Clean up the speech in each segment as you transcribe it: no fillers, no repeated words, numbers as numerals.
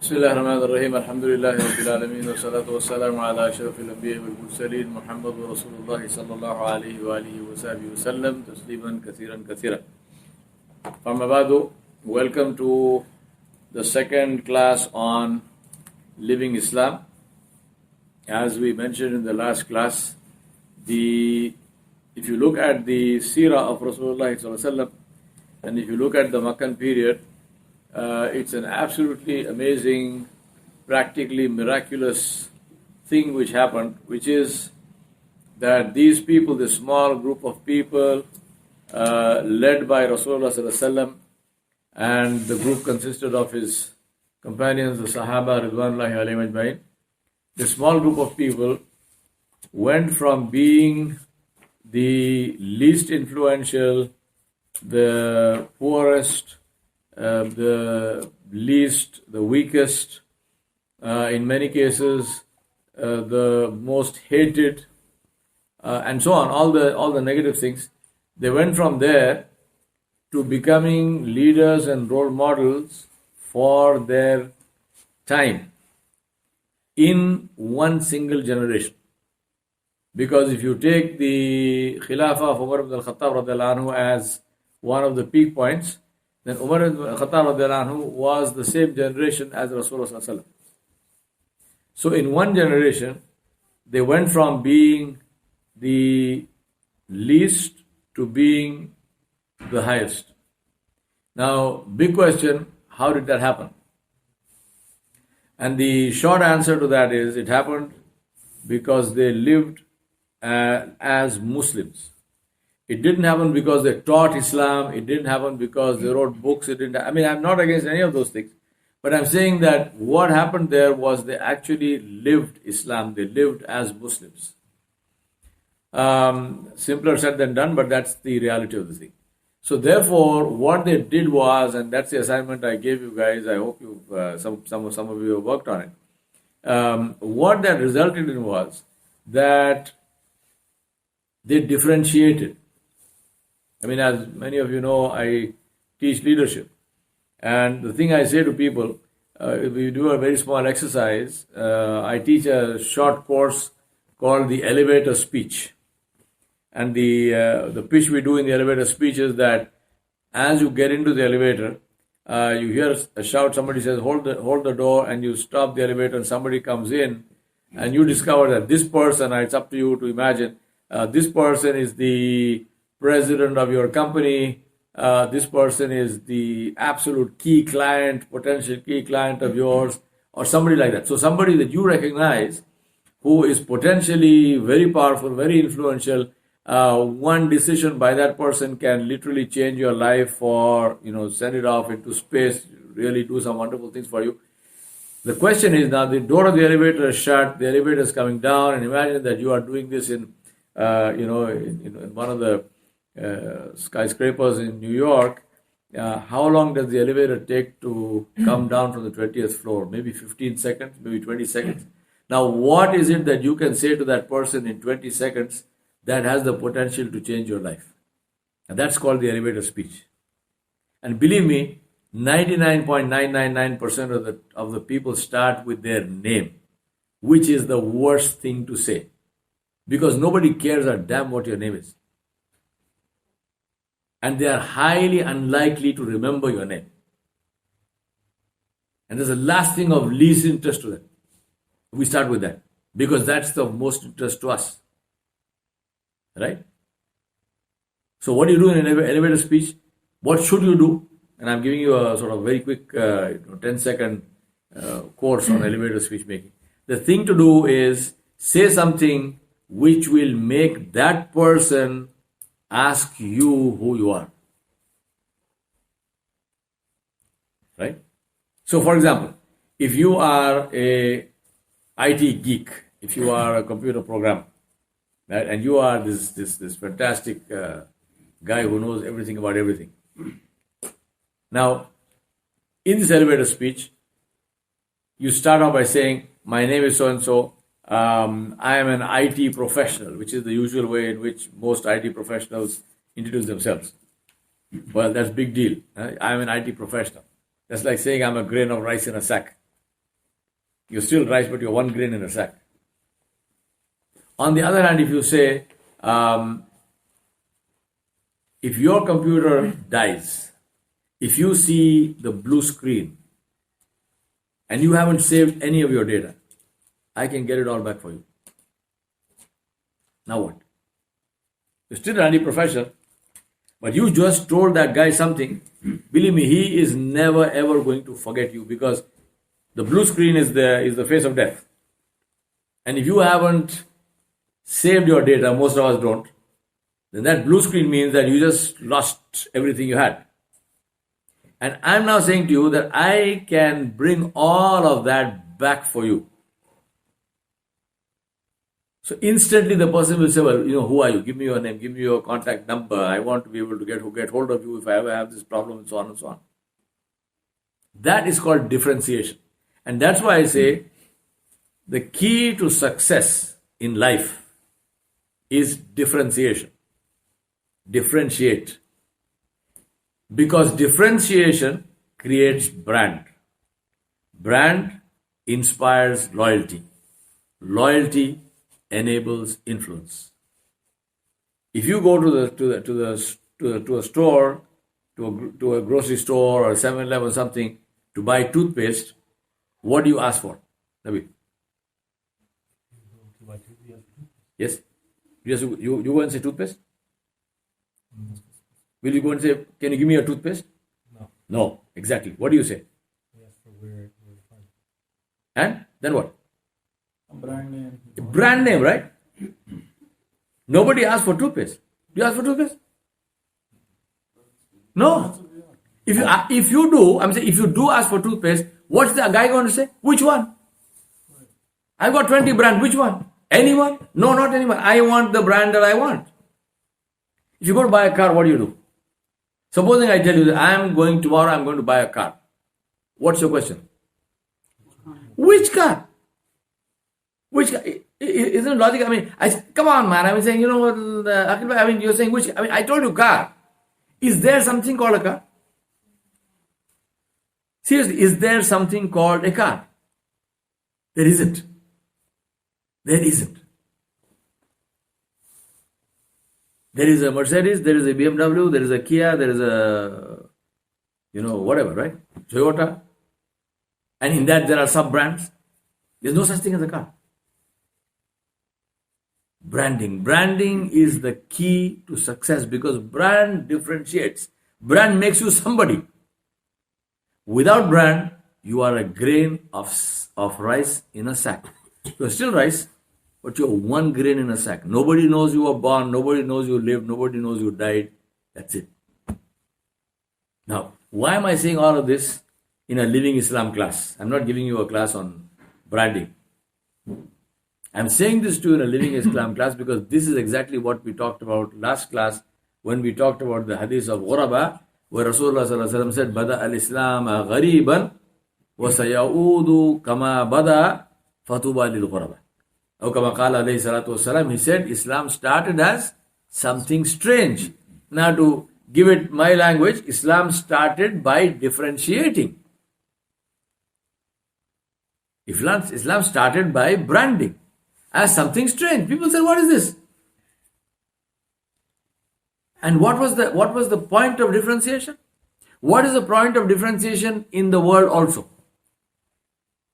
بسم الله الرحمن الرحيم الحمد لله رب العالمين والصلاة والسلام على أشرف الأنبياء والمرسلين محمد رسول الله صلى الله عليه وآله وصحبه وسلم تسليما كثيرا كثيرا. Amma ba'du, welcome to the second class on living Islam. As we mentioned in the last class, if you look at the seerah of Rasulullah sallallahu alaihi wasallam, and if you look at the Meccan period, it's an absolutely amazing, practically miraculous thing which happened, which is that these people, this small group of people, led by Rasulullah sallallahu alaihi wasallam, and the group consisted of his companions, the Sahaba Ridwanullahi alayhim ajma'in. The small group of people went from being the least influential, the poorest, the least, the weakest, in many cases, the most hated, and so on, all the negative things. They went from there to becoming leaders and role models for their time in one single generation. Because if you take the Khilafah of Umar ibn al-Khattab radiallahu anhu as one of the peak points, then Umar ibn al-Khattab radiallahu anhu was the same generation as Rasulullah sallallahu alaihi wasallam. So in one generation, they went from being the least to being the highest. Now, big question, how did that happen? And the short answer to that is, it happened because they lived as Muslims. It didn't happen because they taught Islam. It didn't happen because they wrote books. I'm not against any of those things. But I'm saying that what happened there was they actually lived Islam. They lived as Muslims. Simpler said than done, but that's the reality of the thing. So therefore, what they did was, and that's the assignment I gave you guys. I hope you've some of you have worked on it. What that resulted in was that they differentiated. As many of you know, I teach leadership. And the thing I say to people, we do a very small exercise. I teach a short course called the elevator speech. And the pitch we do in the elevator speech is that as you get into the elevator, you hear a shout, somebody says, hold the door, and you stop the elevator and somebody comes in, and you discover that this person, it's up to you to imagine, this person is the president of your company, this person is the absolute key client, potential key client of yours, or somebody like that. So somebody that you recognize who is potentially very powerful, very influential, one decision by that person can literally change your life or, send it off into space, really do some wonderful things for you. The question is now the door of the elevator is shut, the elevator is coming down, and imagine that you are doing this in one of the skyscrapers in New York. How long does the elevator take to come down from the 20th floor? Maybe 15 seconds, maybe 20 seconds. Now, what is it that you can say to that person in 20 seconds that has the potential to change your life? And that's called the elevator speech. And believe me, 99.999% of the people start with their name, which is the worst thing to say. Because nobody cares a damn what your name is. And they are highly unlikely to remember your name. And there's a last thing of least interest to them. We start with that. Because that's the most interest to us. Right? So what do you do in an elevator speech? What should you do? And I'm giving you a sort of very quick 10-second course on elevator speech making. The thing to do is say something which will make that person ask you who you are. Right? So for example, if you are a IT geek, if you are a computer programmer, right, and you are this fantastic guy who knows everything about everything. Now, in this elevator speech, you start off by saying, my name is so-and-so, I am an IT professional, which is the usual way in which most IT professionals introduce themselves. Well, that's a big deal. I'm an IT professional. That's like saying I'm a grain of rice in a sack. You're still rice, but you're 1 grain in a sack. On the other hand, if you say, if your computer dies, if you see the blue screen and you haven't saved any of your data, I can get it all back for you. Now what? You're still an IT professional, but you just told that guy something. Believe me, he is never ever going to forget you, because the blue screen is the face of death. And if you haven't saved your data, most of us don't, then that blue screen means that you just lost everything you had. And I'm now saying to you that I can bring all of that back for you. So instantly the person will say, well, who are you? Give me your name, give me your contact number. I want to be able to get hold of you if I ever have this problem, and so on and so on. That is called differentiation. And that's why I say the key to success in life is differentiation. Differentiate. Because differentiation creates brand. Brand inspires loyalty. Loyalty enables influence. If you go to a store, to a grocery store or a 7-Eleven or something to buy toothpaste, what do you ask for, Nabi? Yes? You go and say toothpaste? Will you go and say, can you give me a toothpaste? No. No, exactly. What do you say? Yes, for where from. And then what? A brand name. A brand name, right? Nobody asks for toothpaste. Do you ask for toothpaste? No. If you do, I'm saying if you do ask for toothpaste, what's the guy going to say? Which one? I've got 20 brands. Which one? Anyone? No, not anyone. I want the brand that I want. If you go to buy a car, what do? Supposing I tell you that tomorrow I'm going to buy a car. What's your question? Which car? Which car? Isn't it logical? Come on, man. I'm saying, you're saying which? I told you car. Is there something called a car? Seriously, is there something called a car? There isn't. There isn't. There is a Mercedes, there is a BMW, there is a Kia, there is a, whatever, right? Toyota. And in that there are sub-brands. There's no such thing as a car. Branding. Branding is the key to success, because brand differentiates. Brand makes you somebody. Without brand, you are a grain of rice in a sack. You're still rice, but you're 1 grain in a sack. Nobody knows you were born, nobody knows you lived, nobody knows you died. That's it. Now, why am I saying all of this in a Living Islam class? I'm not giving you a class on branding. I'm saying this to you in a Living Islam class because this is exactly what we talked about last class when we talked about the hadith of Ghuraba, where Rasulullah said, Bada al-Islam ghariban wa sayaudu kama bada fatuba lil ghuraba. Or kama qala alayhi salatu wasalam, he said Islam started as something strange. Now to give it my language, Islam started by differentiating. Islam started by branding as something strange. People said, what is this? And what was the point of differentiation? What is the point of differentiation in the world also?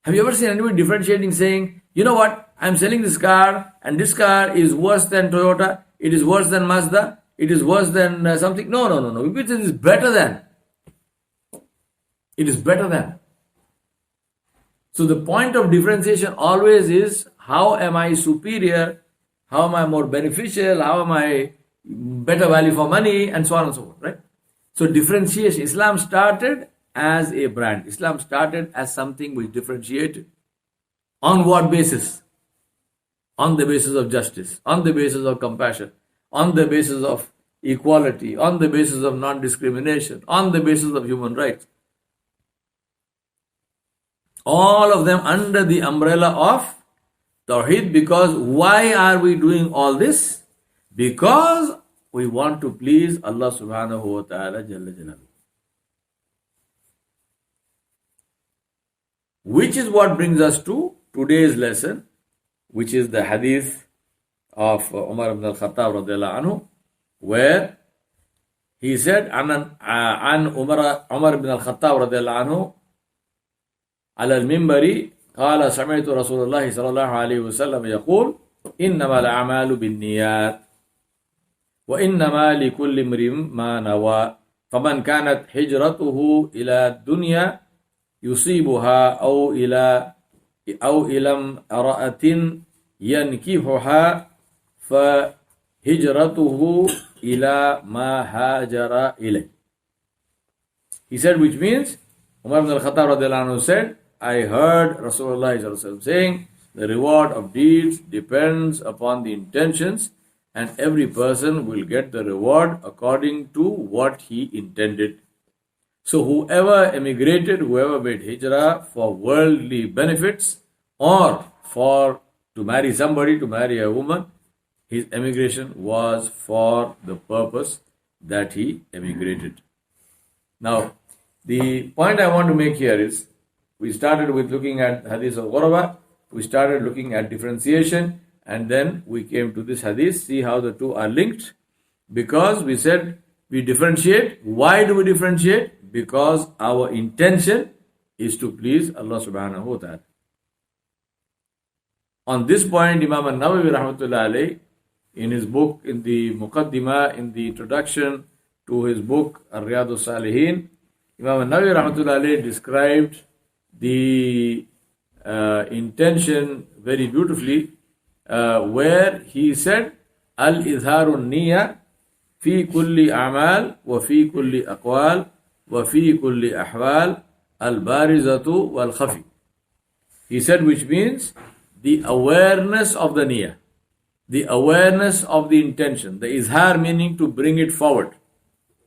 Have you ever seen anybody differentiating, saying, you know what, I'm selling this car and this car is worse than Toyota, it is worse than Mazda, it is worse than something. No. It is better than. It is better than. So the point of differentiation always is, how am I superior? How am I more beneficial? How am I better value for money? And so on and so forth, right? So differentiation. Islam started as a brand. Islam started as something which differentiated. On what basis? On the basis of justice, on the basis of compassion, on the basis of equality, on the basis of non-discrimination, on the basis of human rights. All of them under the umbrella of Tawheed. Because why are we doing all this? Because we want to please Allah subhanahu wa ta'ala Jalla Jalaluhu. Which is what brings us to today's lesson, which is the hadith of Umar ibn al-Khattab radiallahu anhu, where he said, عن عمر بن الخطاب رضي الله عنه على المنبر قال سمعت رسول الله صلى الله عليه وسلم يقول إنما الأعمال بالنيات وإنما لكل امرئ ما نوى فمن كانت هجرته إلى الدنيا يصيبها أو إلى امرأة ينكحها فهجرته إلى ما هاجر إليه. He said, which means Umar ibn al-Khattab radiallahu anhu said, I heard Rasulullah saying, the reward of deeds depends upon the intentions, and every person will get the reward according to what he intended. So whoever emigrated, whoever made hijrah for worldly benefits or to marry somebody, to marry a woman, his emigration was for the purpose that he emigrated. Now, the point I want to make here is, we started with looking at hadith of Ghuraba, we started looking at differentiation, and then we came to this hadith. See how the two are linked. Because we said we differentiate. Why do we differentiate? Because our intention is to please Allah subhanahu wa ta'ala. On this point, Imam al-Nawawi rahmatullahi alayhi, in his book, in the Muqaddimah, in the introduction to his book, Ar-Riyadus Salihin, Imam al-Nawawi rahmatullahi alayhi described the intention very beautifully, where he said, Al-Izharu Niyya fi kulli a'mal wa fi kulli aqwal wa fi kulli ahwal al-barizatu wal-khafi. He said, which means the awareness of the niyyah, the awareness of the intention, the izhar meaning to bring it forward,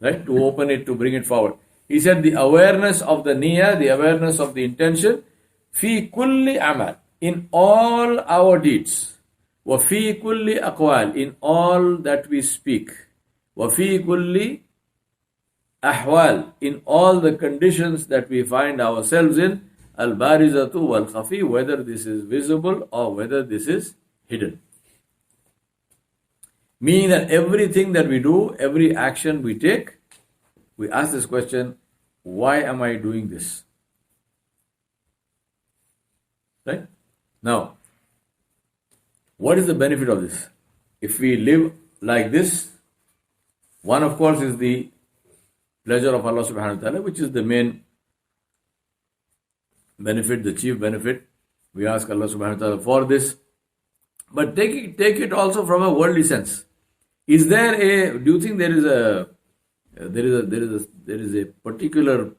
right? To open it, to bring it forward. He said the awareness of the niyyah, the awareness of the intention, fi kulli amal, in all our deeds, wa fi kulli aqwal, in all that we speak, wa fi kulli ahwal, in all the conditions that we find ourselves in, al-barizatu wal-khafi, whether this is visible or whether this is hidden. Meaning that everything that we do, every action we take, we ask this question, why am I doing this? Right? Now, what is the benefit of this? If we live like this, one of course is the pleasure of Allah subhanahu wa ta'ala, which is the main benefit, the chief benefit. We ask Allah subhanahu wa ta'ala for this. But take it also from a worldly sense. Is there do you think there is a particular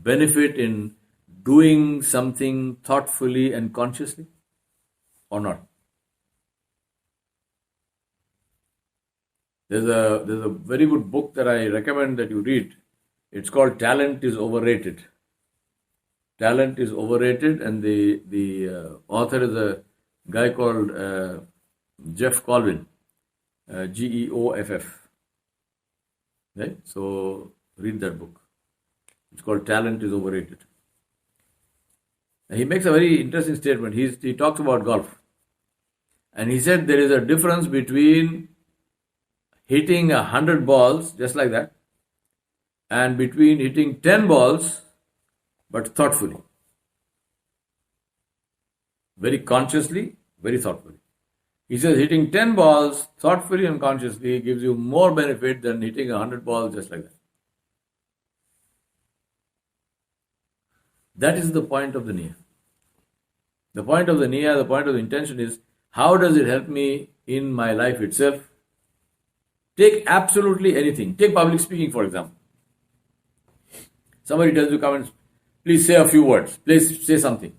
benefit in doing something thoughtfully and consciously, or not? There's a very good book that I recommend that you read. It's called Talent is Overrated. Talent is Overrated, and the author is a guy called Jeff Colvin, Geoff. Right? So read that book. It's called Talent is Overrated. And he makes a very interesting statement. He talks about golf. And he said there is a difference between hitting 100 balls, just like that, and between hitting 10 balls, but thoughtfully. Very consciously, very thoughtfully. He says hitting 10 balls thoughtfully and consciously gives you more benefit than hitting 100 balls just like that. That is the point of the niyyah. The point of the niyyah, the point of the intention is, how does it help me in my life itself? Take absolutely anything. Take public speaking, for example. Somebody tells you, come and please say a few words. Please say something.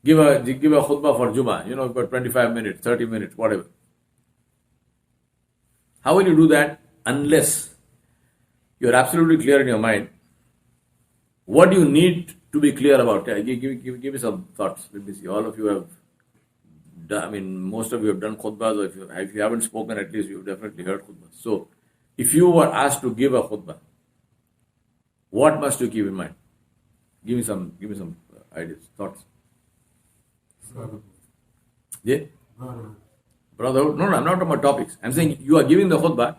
Give a khutbah for Jummah. You've got 25 minutes, 30 minutes, whatever. How will you do that unless you're absolutely clear in your mind? What do you need to be clear about? Give me some thoughts. Let me see. All of you have done, most of you have done khutbahs, or if you haven't spoken, at least you've definitely heard khutbahs. So, if you were asked to give a khutbah, what must you keep in mind? Give me some ideas, thoughts? Brotherhood. Yeah? Brotherhood. Brotherhood? No, I'm not talking about topics. I'm saying you are giving the khutbah.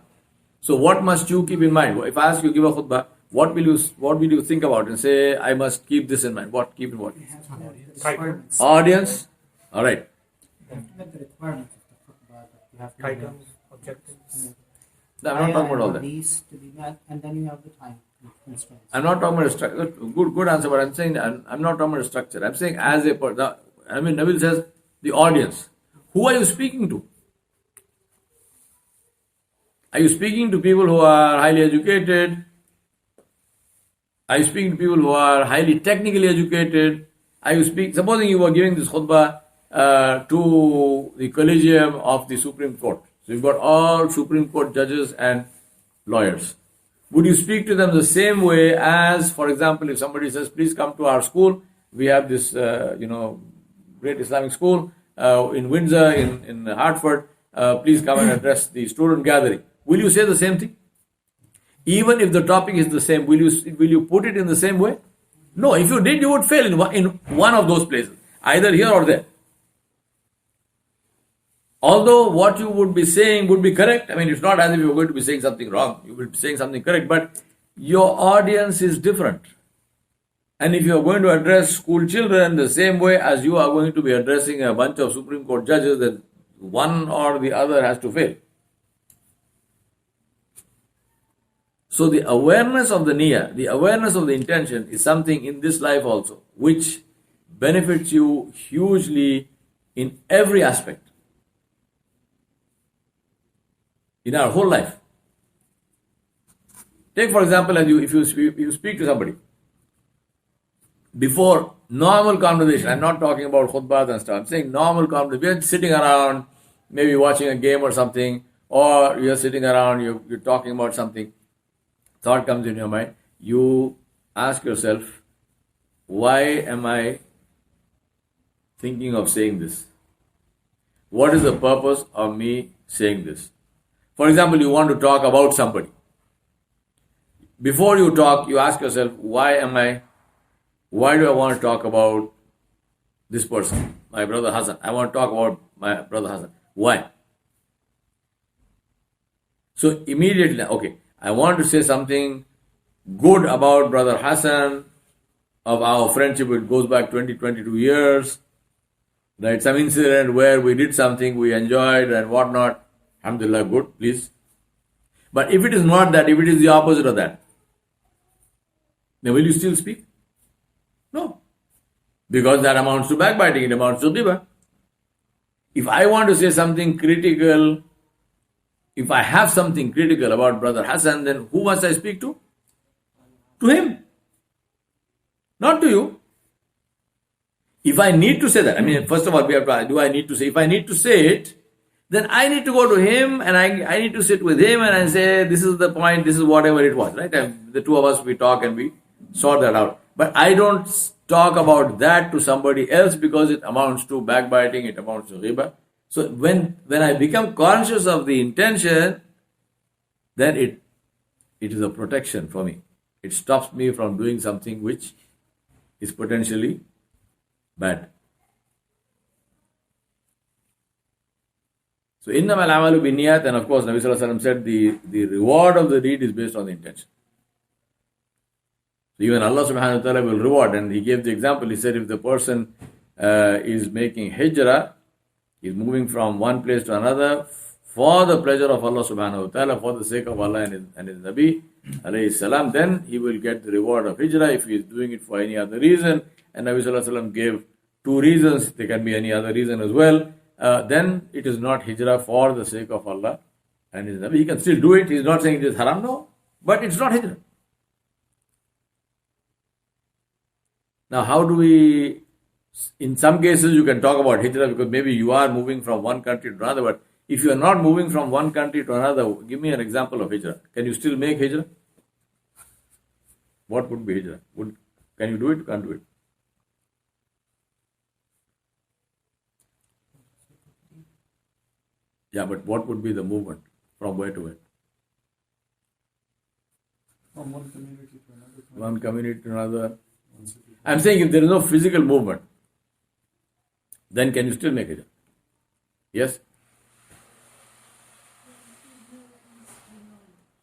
So what must you keep in mind? If I ask you to give a khutbah, what will you think about and say, I must keep this in mind? What? Keep in what? Titles. Audience? All right. You have to make the requirements of the khutbah that you have to Titles, objectives. I'm not talking about all that. These to be met, and then you have the time constraints. I'm not talking about a structure. Good answer, but I'm saying I'm not talking about a structure. I'm saying as a person. Nabil says the audience. Who are you speaking to? Are you speaking to people who are highly educated? Are you speaking to people who are highly technically educated? Supposing you were giving this khutbah to the collegium of the Supreme Court. So you've got all Supreme Court judges and lawyers. Would you speak to them the same way as, for example, if somebody says, please come to our school, we have this, great Islamic school in Windsor, in Hartford, please come and address the student gathering. Will you say the same thing? Even if the topic is the same, will you put it in the same way? No, if you did, you would fail in one of those places, either here or there. Although what you would be saying would be correct, it's not as if you're going to be saying something wrong, you will be saying something correct, but your audience is different. And if you're going to address school children the same way as you are going to be addressing a bunch of Supreme Court judges, then one or the other has to fail. So the awareness of the niyyah, the awareness of the intention is something in this life also, which benefits you hugely in every aspect. In our whole life. Take for example, if you speak to somebody, before normal conversation, I'm not talking about khutbahs and stuff, I'm saying normal conversation, we're sitting around, maybe watching a game or something, or you're sitting around, you're talking about something, thought comes in your mind, you ask yourself, why am I thinking of saying this? What is the purpose of me saying this? For example, you want to talk about somebody. Before you talk, you ask yourself, why do I want to talk about this person, my brother Hassan? I want to talk about my brother Hassan. Why? So immediately, okay, I want to say something good about brother Hassan, of our friendship, it goes back 22 years, right? Some incident where we did something we enjoyed and whatnot. Alhamdulillah, good, please. But if it is not that, if it is the opposite of that, then will you still speak? No. Because that amounts to backbiting, it amounts to ghibah. If I want to say something critical, if I have something critical about brother Hassan, then who must I speak to? To him. Not to you. If I need to say that, first of all, we have to, do I need to say? If I need to say it, then I need to go to him and I need to sit with him and I say, this is the point, this is whatever it was, right? And the two of us, we talk and we sort that out. But I don't talk about that to somebody else because it amounts to backbiting, it amounts to ghibah. So when I become conscious of the intention, then it is a protection for me. It stops me from doing something which is potentially bad. So, innamal amalu binniyat, and of course, Nabi Sallallahu Alaihi Wasallam said the reward of the deed is based on the intention. So, even Allah Subhanahu Wa Ta'ala will reward, and He gave the example. He said, if the person is making hijrah, is moving from one place to another for the pleasure of Allah Subhanahu Wa Ta'ala, for the sake of Allah and His Nabi alayhi salam, then he will get the reward of hijrah. If he is doing it for any other reason, and Nabi Sallallahu Alaihi Wasallam gave two reasons, there can be any other reason as well, then it is not hijrah for the sake of Allah and His Nabi. He can still do it. He is not saying it is haram, no, but it's not hijrah. Now, how do we, in some cases you can talk about hijrah because maybe you are moving from one country to another, but if you are not moving from one country to another, give me an example of hijrah. Can you still make hijrah? What would be hijrah? Can you do it? Can't do it. Yeah, but what would be the movement? From where to where? From one community to another. One community to another. I'm saying if there is no physical movement, then can you still make it? Yes?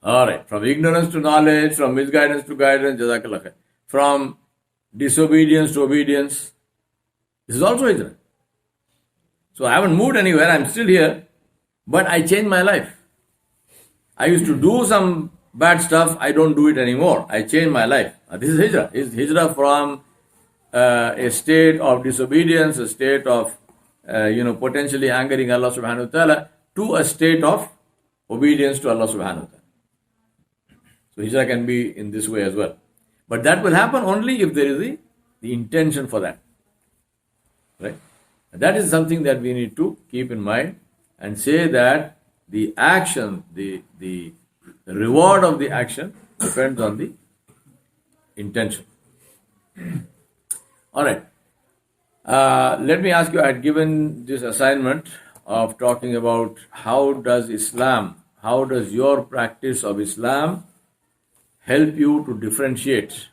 Alright, from ignorance to knowledge, from misguidance to guidance, jazakallah khair. From disobedience to obedience, this is also hijrah. So I haven't moved anywhere, I'm still here, but I changed my life. I used to do some bad stuff, I don't do it anymore. I changed my life. This is hijrah. It's hijrah from a state of disobedience, a state of potentially angering Allah subhanahu wa ta'ala, to a state of obedience to Allah subhanahu wa ta'ala. So hijrah can be in this way as well. But that will happen only if there is the intention for that. Right? That is something that we need to keep in mind and say that the action, the reward of the action depends on the intention. Alright. Let me ask you, I had given this assignment of talking about how does your practice of Islam help you to differentiate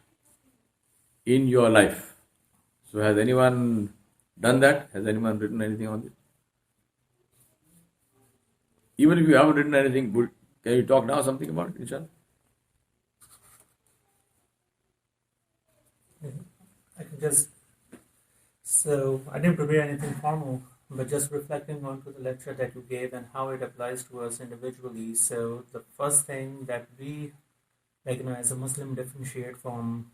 in your life? So has anyone done that? Has anyone written anything on it? Even if you haven't written anything, good. Can you talk now something about it, inshallah? I can just, so I didn't prepare anything formal, but just reflecting onto the lecture that you gave and how it applies to us individually. So the first thing that we, as a Muslim, differentiate from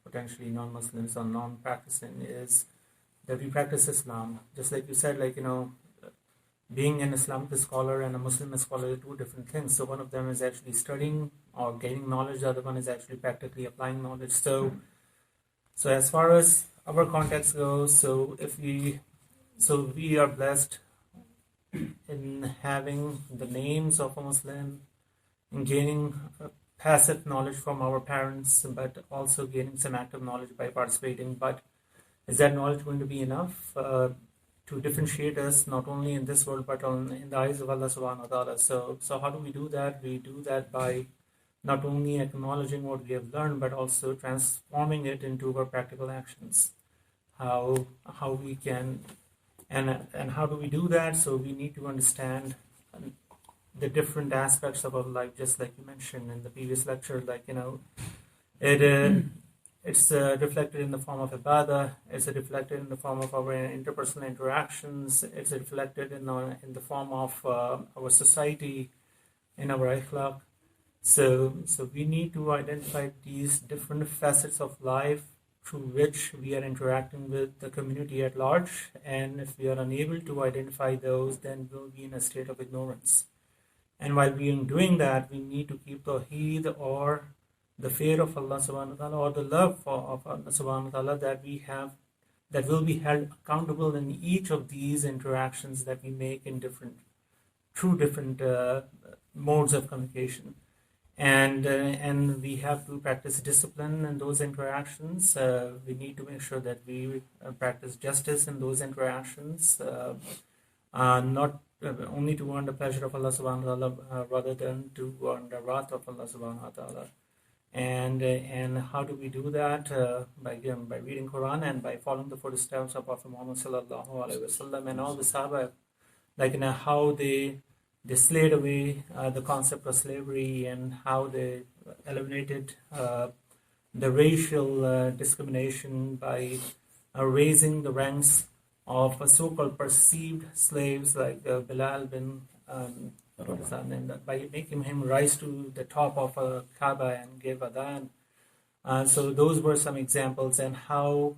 potentially non-Muslims or non-practicing is that we practice Islam. Just like you said, being an Islamic scholar and a Muslim scholar are two different things. So one of them is actually studying or gaining knowledge. The other one is actually practically applying knowledge. So as far as our context goes, we are blessed in having the names of a Muslim, in gaining passive knowledge from our parents, but also gaining some active knowledge by participating. But is that knowledge going to be enough to differentiate us not only in this world but in the eyes of Allah subhanahu wa ta'ala? So how do we do that? We do that by not only acknowledging what we have learned, but also transforming it into our practical actions. How we can, and how do we do that? So we need to understand the different aspects of our life, just like you mentioned in the previous lecture. It's reflected in the form of ibadah. It's reflected in the form of our interpersonal interactions. It's reflected in the form of our society, in our akhlaq. So we need to identify these different facets of life through which we are interacting with the community at large. And if we are unable to identify those, then we'll be in a state of ignorance. And while we are doing that, we need to keep tawheed, or the fear of Allah subhanahu wa ta'ala, or the love of Allah subhanahu wa ta'ala that we have, that will be held accountable in each of these interactions that we make in different modes of communication. And we have to practice discipline in those interactions. We need to make sure that we practice justice in those interactions, not only to earn the pleasure of Allah subhanahu wa ta'ala, rather than to earn the wrath of Allah subhanahu wa ta'ala. And how do we do that? By reading Quran and by following the footsteps of Prophet Muhammad sallallahu alaihi wasallam and all the Sahaba, how they slayed away the concept of slavery, and how they eliminated the racial discrimination by raising the ranks of so-called perceived slaves like Bilal bin and by making him rise to the top of a Kaaba and give adhan. So those were some examples, and how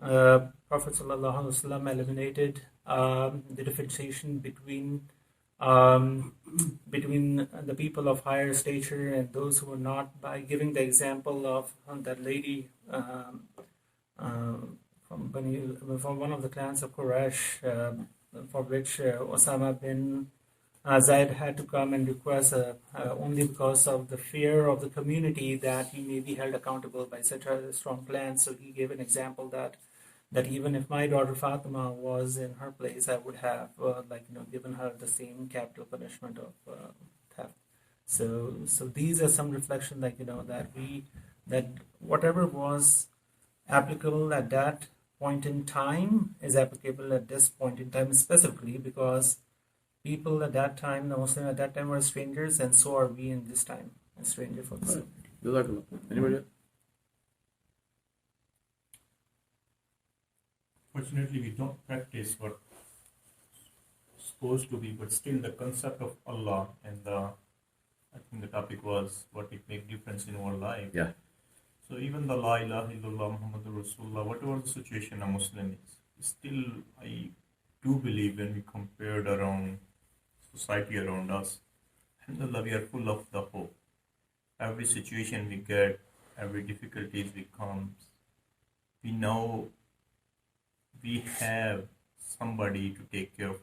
Prophet sallallahu alaihi wasallam eliminated the differentiation between the people of higher stature and those who were not, by giving the example of that lady from one of the clans of Quraysh, for which Osama bin Zaid had to come and request only because of the fear of the community that he may be held accountable by such a strong clan. So he gave an example that even if my daughter Fatima was in her place, I would have given her the same capital punishment of theft. So these are some reflections, that whatever was applicable at that point in time is applicable at this point in time specifically because people at that time, the Muslims at that time were strangers, and so are we in this time, a stranger for the Jazakallah. Anybody else? Fortunately, we don't practice what supposed to be, but still the concept of Allah and I think the topic was what it make difference in our life. Yeah. So even the La ilaha illallah Muhammadur Rasulullah, whatever the situation a Muslim is, still I do believe when we compared around society around us, alhamdulillah, we are full of the hope. Every situation we get, every difficulties we come, we know we have somebody to take care of,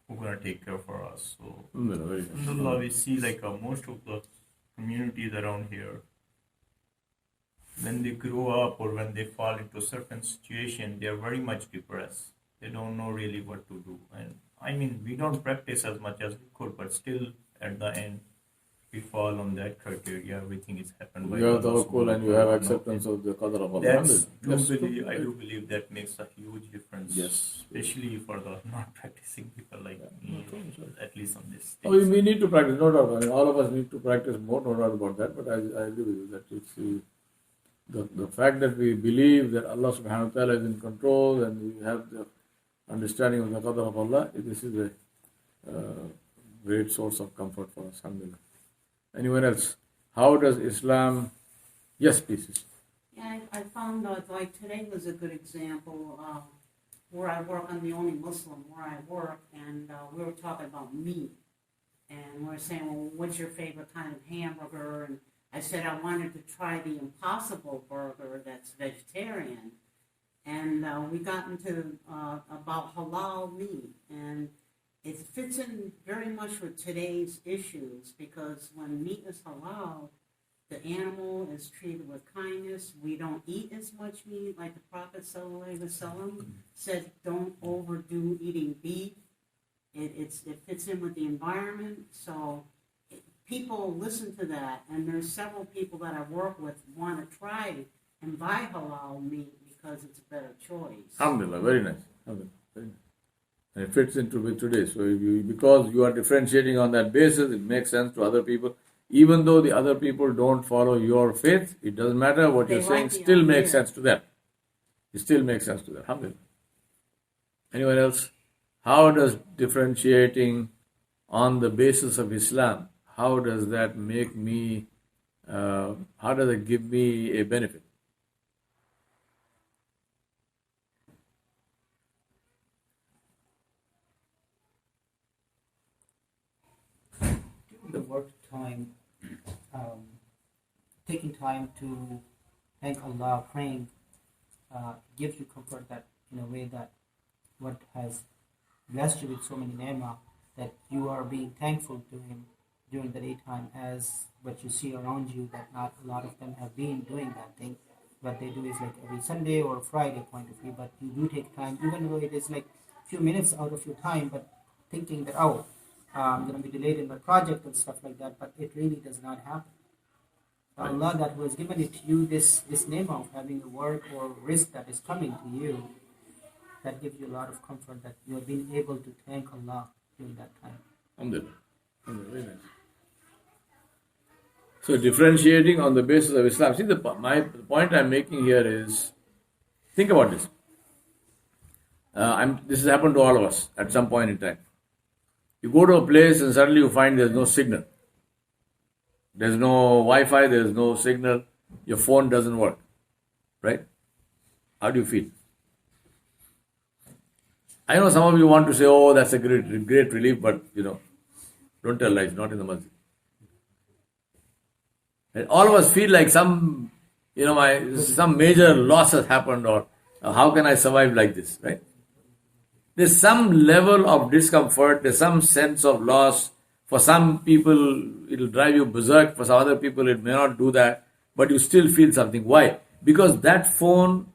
who gonna take care for us. So alhamdulillah, we see like most of the communities around here, when they grow up or when they fall into a certain situation, they are very much depressed. They don't know really what to do. And I mean, we don't practice as much as we could, but still at the end, we fall on that criteria. Everything is happened by You have Allah tawakkul and you have acceptance of the qadr of Allah. I do believe that makes a huge difference. Yes. Especially for the non-practicing people like me, at least on this stage. Oh, we need to practice, no doubt. I mean, all of us need to practice more, no doubt about that. But I agree with you that it's the fact that we believe that Allah subhanahu wa ta'ala is in control and we have the understanding of the qadr of Allah, this is a great source of comfort for us. Alhamdulillah. Anyone else? How does Islam... Yes, please. Yeah, I found like today was a good example. Where I work, I'm the only Muslim where I work, and we were talking about meat. And we were saying, well, what's your favorite kind of hamburger? And I said I wanted to try the Impossible Burger that's vegetarian. And we got into about halal meat. And it fits in very much with today's issues because when meat is halal, the animal is treated with kindness. We don't eat as much meat, like the Prophet ﷺ said, don't overdo eating beef. It fits in with the environment. So people listen to that, and there's several people that I work with want to try and buy halal meat because it's a better choice. Alhamdulillah, very nice. Alhamdulillah, very nice. And it fits into with today. So because you are differentiating on that basis, it makes sense to other people. Even though the other people don't follow your faith, it doesn't matter. What you're saying still makes sense to them. It still makes sense to them. Alhamdulillah. Anyone else? How does differentiating on the basis of Islam, how does that make me, how does it give me a benefit? The work time, taking time to thank Allah, praying, gives you comfort that in a way that what has blessed you with so many ni'mah, that you are being thankful to Him during the daytime, as what you see around you, that not a lot of them have been doing that thing. What they do is like every Sunday or Friday point of view, but you do take time, even though it is like a few minutes out of your time, but thinking that, I'm going to be delayed in my project and stuff like that, but it really does not happen. Allah that who has given it to you, this name of having a work or risk that is coming to you, that gives you a lot of comfort that you have been able to thank Allah during that time. Alhamdulillah. Very nice. So differentiating on the basis of Islam. See, the point I'm making here is, think about this. This has happened to all of us at some point in time. You go to a place and suddenly you find there's no signal. There's no Wi-Fi, there's no signal. Your phone doesn't work. Right? How do you feel? I know some of you want to say, oh, that's a great relief, but, don't tell lies, not in the masjid. And all of us feel like some major loss has happened, or how can I survive like this, right? There's some level of discomfort, there's some sense of loss. For some people, it'll drive you berserk. For some other people, it may not do that. But you still feel something. Why? Because that phone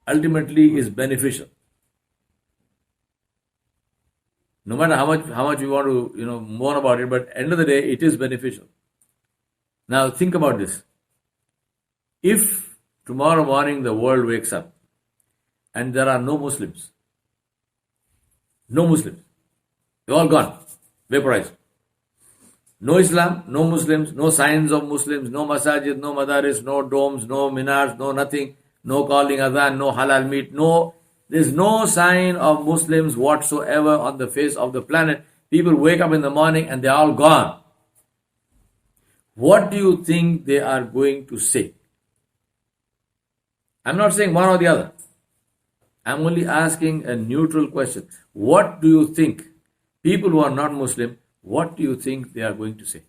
ultimately is beneficial. No matter how much you want to, moan about it, but end of the day, it is beneficial. Now, think about this. If tomorrow morning the world wakes up and there are no Muslims. No Muslims. They're all gone, vaporized. No Islam, no Muslims, no signs of Muslims, no masajid, no madaris, no domes, no minars, no nothing, no calling adhan, no halal meat, no, there's no sign of Muslims whatsoever on the face of the planet. People wake up in the morning and they're all gone. What do you think they are going to say? I'm not saying one or the other. I'm only asking a neutral question. What do you think people who are not Muslim, what do you think they are going to say?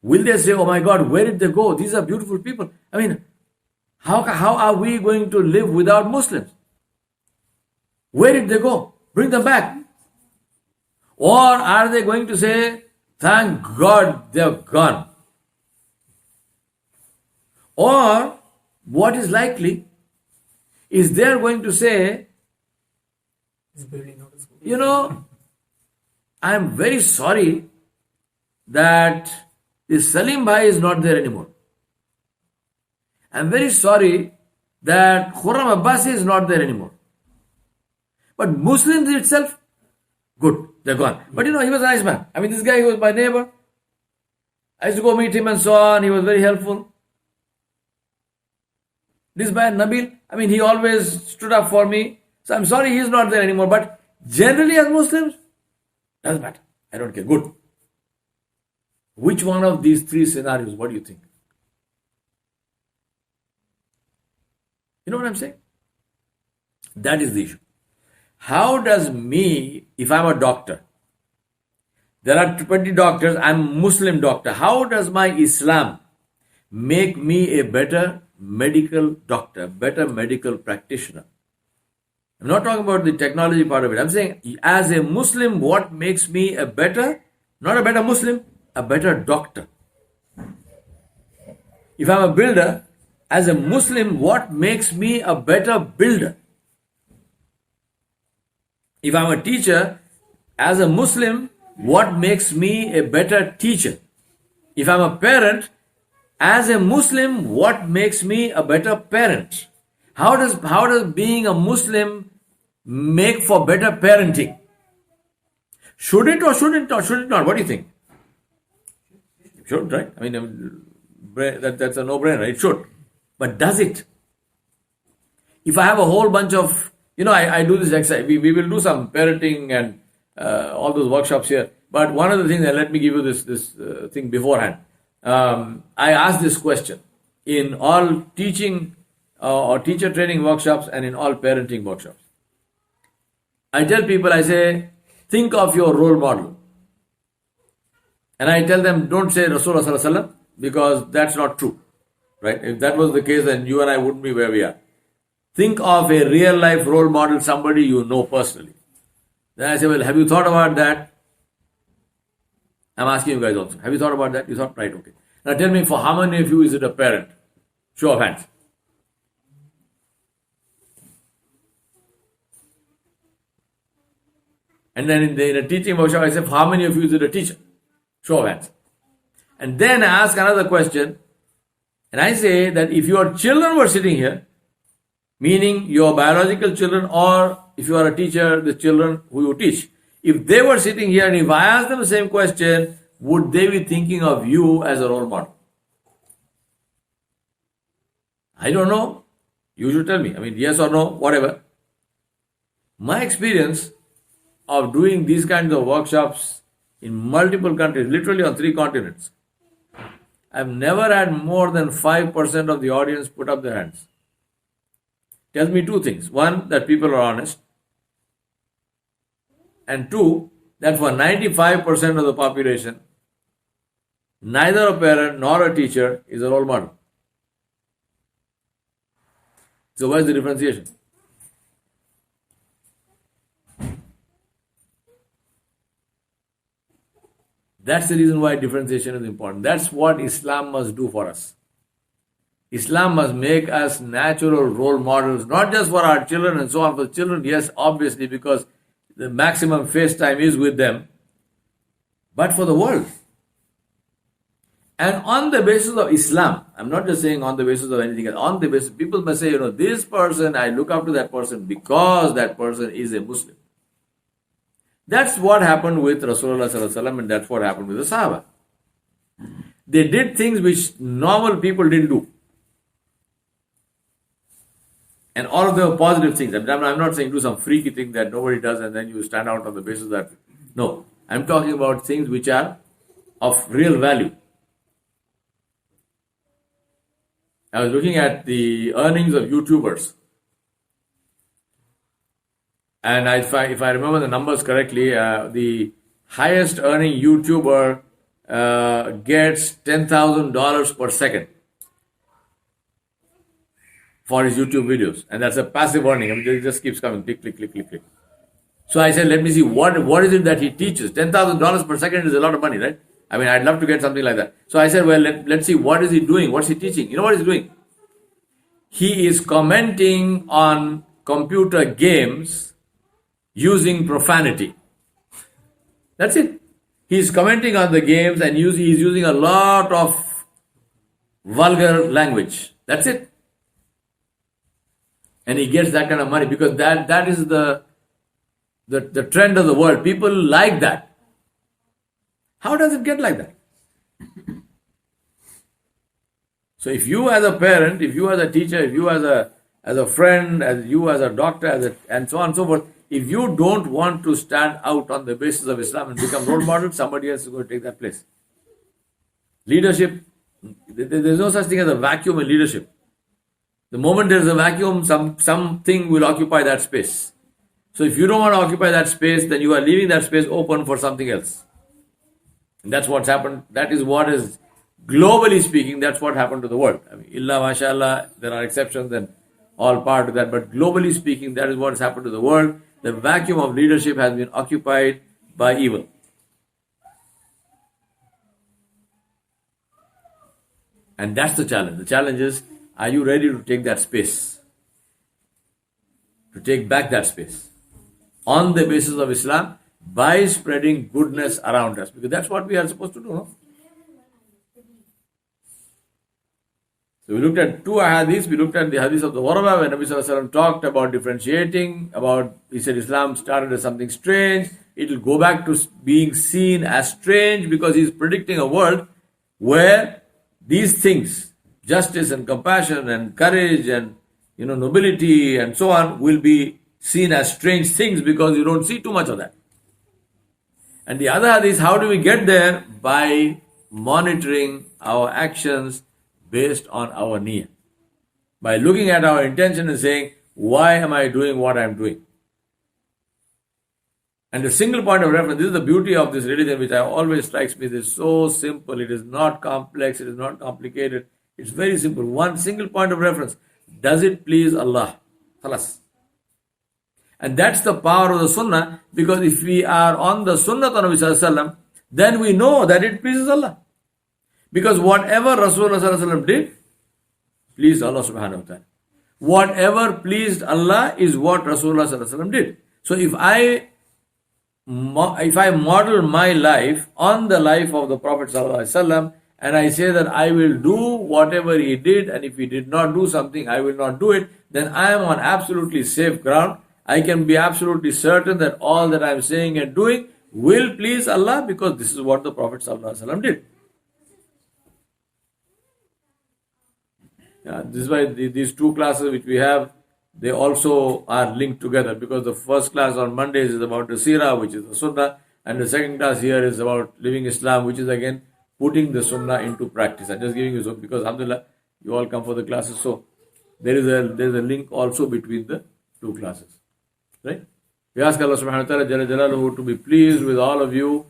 Will they say, oh my God, where did they go? These are beautiful people. I mean, how are we going to live without Muslims? Where did they go? Bring them back. Or are they going to say, thank God they're gone? Or what is likely is they're going to say, you know, I'm very sorry that this Salim Bhai is not there anymore. I'm very sorry that Khurram Abbasi is not there anymore. But Muslims itself, good, they're gone. But he was a nice man. I mean, this guy, he was my neighbor. I used to go meet him and so on. He was very helpful. This Bayan Nabil, I mean, he always stood up for me. So I'm sorry he's not there anymore. But generally as Muslims, doesn't matter. I don't care. Good. Which one of these three scenarios, what do you think? You know what I'm saying? That is the issue. How does me, if I'm a doctor, there are 20 doctors, I'm a Muslim doctor. How does my Islam make me a better medical doctor, better medical practitioner? I'm not talking about the technology part of it. I'm saying as a Muslim, what makes me a better, not a better Muslim, a better doctor? If I'm a builder, as a Muslim, what makes me a better builder? If I'm a teacher, as a Muslim, what makes me a better teacher? If I'm a parent, as a Muslim, what makes me a better parent? How does being a Muslim make for better parenting? Should it or should it not? What do you think? It should, right? I mean, that's a no-brainer. It should. But does it? If I have a whole bunch of, I do this exercise. We will do some parenting and all those workshops here. But one of the things, and let me give you this thing beforehand. I ask this question in all teaching or teacher training workshops and in all parenting workshops. I tell people, I say, think of your role model. And I tell them, don't say Rasulullah Sallallahu Alaihi Wasallam, because that's not true. Right? If that was the case, then you and I wouldn't be where we are. Think of a real life role model, somebody you know personally. Then I say, well, have you thought about that? I'm asking you guys also. Have you thought about that? You thought, right, okay. Now tell me, for how many of you is it a parent? Show of hands. And then in a teaching workshop, I say, for how many of you is it a teacher? Show of hands. And then I ask another question. And I say that if your children were sitting here, meaning your biological children, or if you are a teacher, the children who you teach, if they were sitting here and if I asked them the same question, would they be thinking of you as a role model? I don't know. You should tell me. I mean, yes or no, whatever. My experience of doing these kinds of workshops in multiple countries, literally on 3 continents, I've never had more than 5% of the audience put up their hands. Tells me 2 things. 1, that people are honest. And 2, that for 95% of the population, neither a parent nor a teacher is a role model. So where's the differentiation? That's the reason why differentiation is important. That's what Islam must do for us. Islam must make us natural role models, not just for our children and so on. For children, yes, obviously, because the maximum face time is with them, but for the world. And on the basis of Islam, I'm not just saying on the basis of anything else, on the basis, people must say, this person, I look up to that person because that person is a Muslim. That's what happened with Rasulullah Sallallahu Alaihi Wasallam, and that's what happened with the Sahaba. They did things which normal people didn't do. And all of them are positive things. I'm not saying do some freaky thing that nobody does and then you stand out on the basis of that. No, I'm talking about things which are of real value. I was looking at the earnings of YouTubers. And if I remember the numbers correctly, the highest earning YouTuber gets $10,000 per second for his YouTube videos. And that's a passive earning. I mean, it just keeps coming. Click, click, click, click, click. So I said, let me see, what is it that he teaches? $10,000 per second is a lot of money, right? I mean, I'd love to get something like that. So I said, well, let's see, what is he doing? What's he teaching? You know what he's doing? He is commenting on computer games using profanity. That's it. He's commenting on the games and he's using a lot of vulgar language. That's it. And he gets that kind of money because that is the trend of the world. People like that. How does it get like that? So if you as a parent, if you as a teacher, if you as a friend, as you as a doctor, and so on and so forth, if you don't want to stand out on the basis of Islam and become role model, somebody else is going to take that place. Leadership, there's no such thing as a vacuum in leadership. The moment there's a vacuum, something will occupy that space. So if you don't want to occupy that space, then you are leaving that space open for something else. And that's what's happened. That is what is, globally speaking, that's what happened to the world. I mean, illa mashallah, there are exceptions and all part of that. But globally speaking, that is what has happened to the world. The vacuum of leadership has been occupied by evil. And that's the challenge. The challenge is, are you ready to take that space? To take back that space on the basis of Islam by spreading goodness around us. Because that's what we are supposed to do, no? So we looked at two hadiths. We looked at the hadith of the Waraba where Nabi Sallallahu Alaihi Wasallam talked about differentiating, he said Islam started as something strange. It will go back to being seen as strange because he's predicting a world where these things, justice and compassion and courage and nobility and so on, will be seen as strange things because you don't see too much of that. And the other hadith, how do we get there? By monitoring our actions based on our niyyah. By looking at our intention and saying, why am I doing what I'm doing? And the single point of reference, this is the beauty of this religion, which always strikes me, this is so simple, it is not complex, it is not complicated, it's very simple. One single point of reference. Does it please Allah? Khalas. And that's the power of the sunnah, because if we are on the sunnah of Nabi Sallallahu Alaihi Wasallam, then we know that it pleases Allah. Because whatever Rasulullah Sallallahu Alaihi Wasallam did, pleased Allah subhanahu wa ta'ala. Whatever pleased Allah is what Rasulullah Sallallahu Alaihi Wasallam did. So if I model my life on the life of the Prophet Sallallahu Alaihi Wasallam, and I say that I will do whatever he did, and if he did not do something, I will not do it, then I am on absolutely safe ground. I can be absolutely certain that all that I am saying and doing will please Allah, because this is what the Prophet ﷺ did. This is why these two classes which we have, they also are linked together, because the first class on Mondays is about the Seerah, which is the Sunnah, and the second class here is about living Islam, which is again putting the Sunnah into practice. I'm just giving you so, because alhamdulillah, you all come for the classes, so there is a link also between the two classes. Right? We ask Allah subhanahu wa ta'ala Jalla Jalaluhu to be pleased with all of you,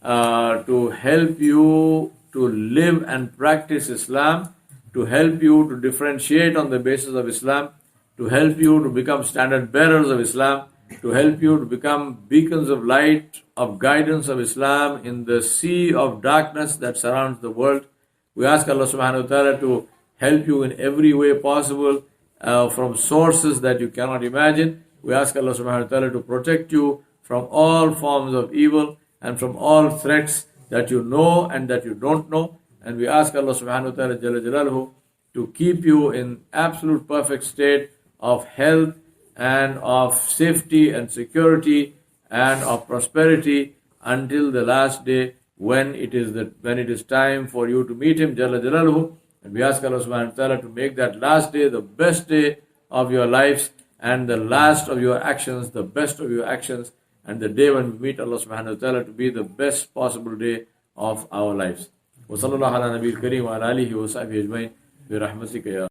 to help you to live and practice Islam, to help you to differentiate on the basis of Islam, to help you to become standard bearers of Islam, to help you to become beacons of light, of guidance of Islam in the sea of darkness that surrounds the world. We ask Allah subhanahu wa ta'ala to help you in every way possible, from sources that you cannot imagine. We ask Allah subhanahu wa ta'ala to protect you from all forms of evil and from all threats that you know and that you don't know. And we ask Allah subhanahu wa ta'ala Jalla Jalaluhu to keep you in absolute perfect state of health and of safety and security and of prosperity until the last day when it is time for you to meet Him Jalla Jalaluhu. And we ask Allah subhanahu wa ta'ala to make that last day the best day of your lives and the last of your actions, the best of your actions, and the day when we meet Allah subhanahu wa ta'ala to be the best possible day of our lives. وصلى الله على نبي الكريم وعلى آله وصحبه أجمعين برحمتك يا